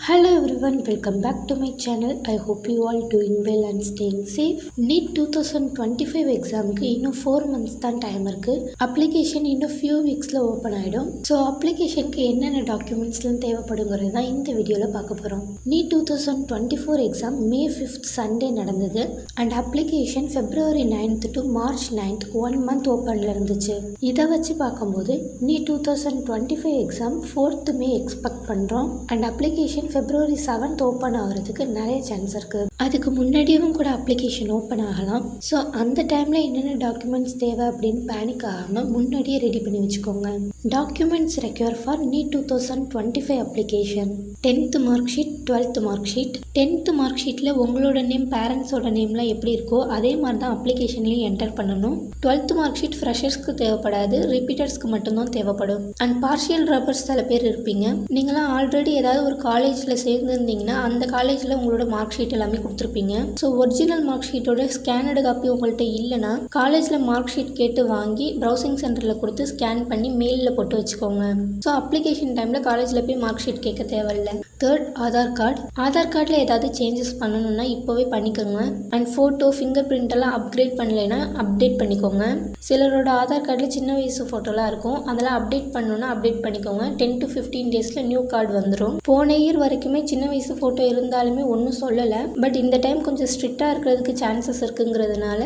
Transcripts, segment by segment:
Hello everyone, welcome back to my channel. I hope you all doing well and staying safe. NEET 2025 எக்ஸாமுக்கு இன்னும் 4 months தான் time இருக்குது. Application இன்னும் few வீக்ஸில் open ஆகிடும். So அப்ளிகேஷனுக்கு என்னென்ன டாக்குமெண்ட்ஸ்லாம் தேவைப்படுங்கிறது தான் இந்த வீடியோவில் பார்க்க போகிறோம். NEET 2024 exam May 5th Sunday நடந்தது and application February 9th to March 9th 1 month ஓப்பனில் இருந்துச்சு. இதை வச்சு பார்க்கும்போது NEET 2025 exam 4th May expect பண்ணுறோம் and application February 7th open ஆகிறதுக்கு நிறைய சான்ஸ் இருக்குது. அதுக்கு முன்னாடியும் கூட அப்ளிகேஷன் ஓப்பன் ஆகலாம். ஸோ அந்த டைமில் என்னென்ன டாக்குமெண்ட்ஸ் தேவை அப்படின்னு பேனிக் ஆகாமல் முன்னாடியே ரெடி பண்ணி வச்சுக்கோங்க. Documents require for NEET 2025 application 10th mark sheet, 12th mark sheet. 10th mark ஷீட்டில் உங்களோட நேம், பேரண்ட்ஸோட நேம்லாம் எப்படி இருக்கோ அதே மாதிரி தான் அப்ளிகேஷன்லேயும் என்டர் பண்ணணும். 12th மார்க் ஷீட் ஃப்ரெஷர்ஸ்க்கு தேவைப்படாது, ரிப்பீட்டர்ஸ்க்கு மட்டும்தான் தேவைப்படும். அண்ட் பார்ஷியல் ட்ராப்பர்ஸ் சில பேர் இருப்பீங்க. நீங்களாம் ஆல்ரெடி ஏதாவது ஒரு காலேஜில் சேர்ந்துருந்தீங்கன்னா அந்த காலேஜில் உங்களோட மார்க் ஷீட் எல்லாமே கொடுத்துருப்பீங்க. ஸோ ஒரிஜினல் மார்க் ஷீட்டோட ஸ்கேனடு காப்பி உங்கள்கிட்ட இல்லைன்னா காலேஜில் மார்க் ஷீட் கேட்டு வாங்கி ப்ரௌசிங் சென்டரில் கொடுத்து ஸ்கேன் பண்ணி மெயிலில் போட்டு வச்சுக்கோங்க. ஸோ அப்ளிகேஷன் டைமில் காலேஜில் போய் மார்க் ஷீட் கேட்க தேவையில்லை. Third, Aadhaar card. ஆதார் கார்டில் ஏதாவது சேஞ்சஸ் பண்ணணும்னா இப்போவே பண்ணிக்கோங்க. அண்ட் ஃபோட்டோ, ஃபிங்கர் பிரிண்ட் எல்லாம் அப்கிரேட் பண்ணலைன்னா அப்டேட் பண்ணிக்கோங்க. சிலரோட ஆதார் கார்டில் சின்ன வயசு ஃபோட்டோலாம் இருக்கும், அதெல்லாம் அப்டேட் பண்ணணுன்னா அப்டேட் பண்ணிக்கோங்க. 10 to 15 டேஸில் நியூ கார்டு வந்துடும். போன இயர் வரைக்குமே சின்ன வயசு ஃபோட்டோ இருந்தாலுமே ஒன்றும் சொல்லலை. பட் இந்த டைம் கொஞ்சம் ஸ்ட்ரிக்டாக இருக்கிறதுக்கு சான்சஸ் இருக்குங்கிறதுனால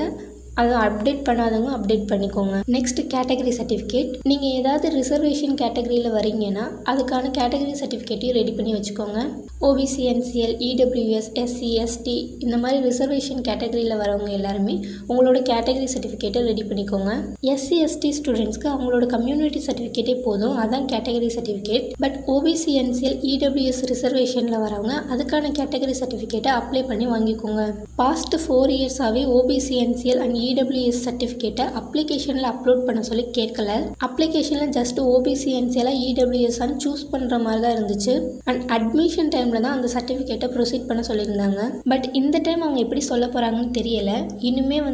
அதை அப்டேட் பண்ணாதவங்க அப்டேட் பண்ணிக்கோங்க. Next, category certificate. நீங்கள் ஏதாவது ரிசர்வேஷன் கேட்டகரியில் வரீங்கன்னா அதுக்கான கேட்டகரி சர்டிஃபிகேட்டையும் ரெடி பண்ணி வச்சுக்கோங்க. OBC, NCL, EWS, SC, ST இந்த மாதிரி ரிசர்வேஷன் கேட்டகரியில் வரவங்க எல்லாருமே உங்களோட கேட்டகரி சர்டிஃபிகேட்டை ரெடி பண்ணிக்கோங்க. SC, ST ஸ்டூடெண்ட்ஸ்க்கு அவங்களோட கம்யூனிட்டி சர்டிஃபிகேட்டே போதும், அதான் category certificate. But OBC, NCL, EWS ரிசர்வேஷனில் வரவங்க அதுக்கான கேட்டகரி சர்டிஃபிகேட்டை அப்ளை பண்ணி வாங்கிக்கோங்க. பாஸ்ட் 4 இயர்ஸாகவே OBC, NCL அண்ட் EWS சர்டிஃபிகேட்டை அப்ளிகேஷனில் அப்லோட் பண்ண சொல்லி கேட்கல. அப்ளிகேஷனில் just OBC, NCL, EWS choose பண்ணுற மாதிரி தான் இருந்துச்சு. அண்ட் அட்மிஷன் டைமில் தான் அந்த சர்டிஃபிகேட்டை ப்ரொசீட் பண்ண சொல்லியிருந்தாங்க. பட் இந்த டைம் அவங்க எப்படி சொல்ல போகிறாங்கன்னு தெரியல. இனிமேல்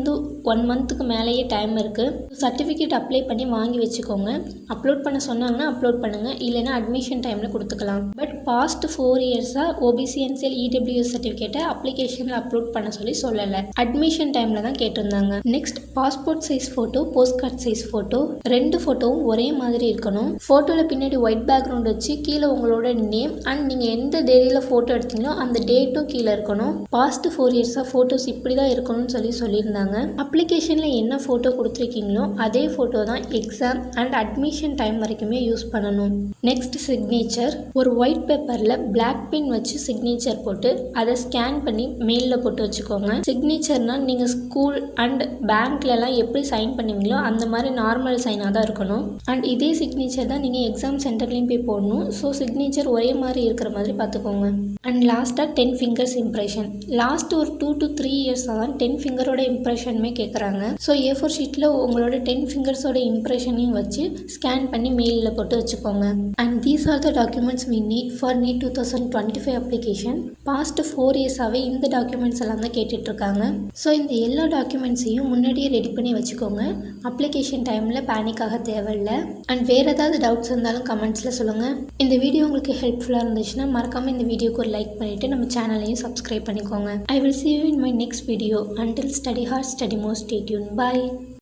1 மந்த்துக்கு மேலேயே டைம் இருக்குது. சர்டிஃபிகேட் அப்ளை பண்ணி வாங்கி வச்சுக்கோங்க. அப்லோட் பண்ண சொன்னாங்கன்னா அப்லோட் பண்ணுங்கள், இல்லைன்னா அட்மிஷன் டைமில் கொடுத்துக்கலாம். பட் பாஸ்ட் 4 இயர்ஸாக OBC, NCL, EWS சர்டிஃபிகேட்டை அப்ளிகேஷனில் அப்லோட் பண்ண சொல்லலை. அட்மிஷன் டைமில் தான் கேட்டிருந்தாங்க. Next, passport size photo, post card size photo. 2 ஃபோட்டோவும் ஒரே மாதிரி இருக்கணும். ஃபோட்டோவில் பின்னாடி ஒயிட் பேக்ரவுண்ட் வச்சு கீழே உங்களோட நேம் அண்ட் நீங்கள் எந்த தேதியில் ஃபோட்டோ எடுத்தீங்களோ அந்த டேட்டும் கீழே இருக்கணும். பாஸ்ட் 4 இயர்ஸாக ஃபோட்டோஸ் இப்படி தான் இருக்கணும்னு சொல்லியிருந்தாங்க. அப்ளிகேஷனில் என்ன ஃபோட்டோ கொடுத்துருக்கீங்களோ அதே ஃபோட்டோ தான் எக்ஸாம் அண்ட் அட்மிஷன் டைம் வரைக்குமே யூஸ் பண்ணணும். Next, signature. ஒரு ஒயிட் பேப்பரில் பிளாக் பென் வச்சு சிக்னேச்சர் போட்டு அதை ஸ்கேன் பண்ணி மெயிலில் போட்டு வச்சுக்கோங்க. சிக்னேச்சர்னால் நீங்கள் ஸ்கூல் அண்ட் பேங்க்லலாம் எப்படி சைன் பண்ணுவீங்களோ அந்த மாதிரி நார்மல் சைனாக தான் இருக்கணும். அண்ட் இதே சிக்னேச்சர் தான் நீங்கள் எக்ஸாம் சென்டர்லேயும் போய் போடணும். ஸோ சிக்னேச்சர் ஒரே மாதிரி இருக்கிற மாதிரி பார்த்துக்கோங்க. அண்ட் லாஸ்ட்டாக 10 ஃபிங்கர்ஸ் இம்ப்ரெஷன். லாஸ்ட் ஒரு 2 to 3 இயர்ஸாக தான் 10 ஃபிங்கரோட இம்ப்ரெஷனுமே கேட்குறாங்க. ஸோ A4 ஷீட்டில் உங்களோட 10 ஃபிங்கர்ஸோட இம்ப்ரெஷனையும் வச்சு ஸ்கேன் பண்ணி மெயிலில் போட்டு வச்சுக்கோங்க. And these are the documents we need for NEET 2025 application. Past 4 இயர்ஸாகவே இந்த டாக்குமெண்ட்ஸ் எல்லாம் தான் கேட்டுட்ருக்காங்க. ஸோ இந்த எல்லா டாக்குமெண்ட்ஸையும் முன்னாடியே ரெடி பண்ணி வச்சுக்கோங்க. அப்ளிகேஷன் டைமில் பேனிக்காக தேவையில்லை. அண்ட் வேறு ஏதாவது டவுட்ஸ் இருந்தாலும் கமெண்ட்ஸில் சொல்லுங்கள். இந்த வீடியோ உங்களுக்கு ஹெல்ப்ஃபுல்லாக இருந்துச்சுன்னா மறக்காமல் இந்த வீடியோக்கு ஒரு லைக் பண்ணிவிட்டு நம்ம சேனலையும் சப்ஸ்கிரைப் பண்ணிக்கோங்க. I will see you in my next video. Until study hard, study more, stay tuned. Bye.